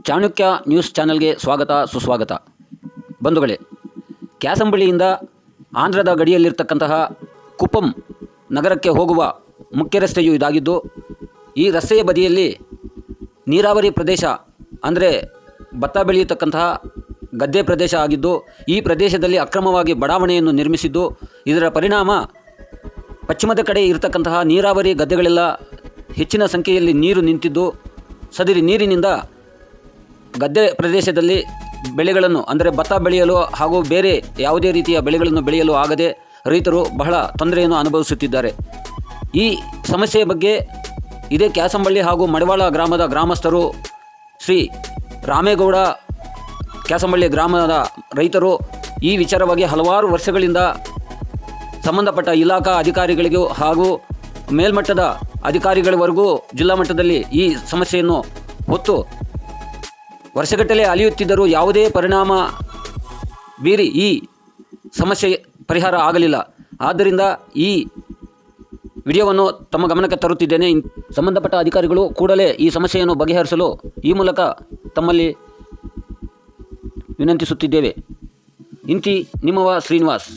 Chanakya news ಚಾನೆಲ್ಗೆ ಸ್ವಾಗತ ಸುಸ್ವಾಗತ. ಬಂಧುಗಳೇ, ಕ್ಯಾಸಂಬಳ್ಳಿಯಿಂದ ಆಂಧ್ರದ ಗಡಿಯಲ್ಲಿರ್ತಕ್ಕಂತಹ ಕುಪ್ಪಂ ನಗರಕ್ಕೆ ಹೋಗುವ ಮುಖ್ಯ ರಸ್ತೆಯು ಇದಾಗಿದ್ದು, ಈ ರಸ್ತೆಯ ಬದಿಯಲ್ಲಿ ನೀರಾವರಿ ಪ್ರದೇಶ ಅಂದರೆ ಭತ್ತ ಬೆಳೆಯತಕ್ಕಂತಹ ಗದ್ದೆ ಪ್ರದೇಶ ಆಗಿದ್ದು, ಈ ಪ್ರದೇಶದಲ್ಲಿ ಅಕ್ರಮವಾಗಿ ಬಡಾವಣೆಯನ್ನು ನಿರ್ಮಿಸಿದ್ದು, ಇದರ ಪರಿಣಾಮ ಪಶ್ಚಿಮದ ಕಡೆ ಇರತಕ್ಕಂತಹ ನೀರಾವರಿ ಗದ್ದೆಗಳೆಲ್ಲ ಹೆಚ್ಚಿನ ಸಂಖ್ಯೆಯಲ್ಲಿ ನೀರು ನಿಂತಿದ್ದು, ಸದರಿ ನೀರಿನಿಂದ ಗದ್ದೆ ಪ್ರದೇಶದಲ್ಲಿ ಬೆಳೆಗಳನ್ನು ಅಂದರೆ ಭತ್ತ ಬೆಳೆಯಲು ಹಾಗೂ ಬೇರೆ ಯಾವುದೇ ರೀತಿಯ ಬೆಳೆಗಳನ್ನು ಬೆಳೆಯಲು ಆಗದೆ ರೈತರು ಬಹಳ ತೊಂದರೆಯನ್ನು ಅನುಭವಿಸುತ್ತಿದ್ದಾರೆ. ಈ ಸಮಸ್ಯೆಯ ಬಗ್ಗೆ ಇದೇ ಕ್ಯಾಸಂಬಳ್ಳಿ ಹಾಗೂ ಮಡಿವಾಳ ಗ್ರಾಮದ ಗ್ರಾಮಸ್ಥರು ಶ್ರೀ ರಾಮೇಗೌಡ ಕ್ಯಾಸಂಬಳ್ಳಿ ಗ್ರಾಮದ ರೈತರು ಈ ವಿಚಾರವಾಗಿ ಹಲವಾರು ವರ್ಷಗಳಿಂದ ಸಂಬಂಧಪಟ್ಟ ಇಲಾಖಾ ಅಧಿಕಾರಿಗಳಿಗೂ ಹಾಗೂ ಮೇಲ್ಮಟ್ಟದ ಅಧಿಕಾರಿಗಳವರೆಗೂ ಜಿಲ್ಲಾ ಮಟ್ಟದಲ್ಲಿ ಈ ಸಮಸ್ಯೆಯನ್ನು ಹೊತ್ತು ವರ್ಷಗಟ್ಟಲೆ ಅಲಿಯುತ್ತಿದ್ದರೂ ಯಾವುದೇ ಪರಿಣಾಮ ಬೀರಿ ಈ ಸಮಸ್ಯೆ ಪರಿಹಾರ ಆಗಲಿಲ್ಲ. ಆದ್ದರಿಂದ ಈ ವಿಡಿಯೋವನ್ನು ತಮ್ಮ ಗಮನಕ್ಕೆ ತರುತ್ತಿದ್ದೇನೆ. ಸಂಬಂಧಪಟ್ಟ ಅಧಿಕಾರಿಗಳು ಕೂಡಲೇ ಈ ಸಮಸ್ಯೆಯನ್ನು ಬಗೆಹರಿಸಲು ಈ ಮೂಲಕ ತಮ್ಮಲ್ಲಿ ವಿನಂತಿಸುತ್ತಿದ್ದೇವೆ. ಇಂತಿ ನಿಮ್ಮವ ಶ್ರೀನಿವಾಸ್.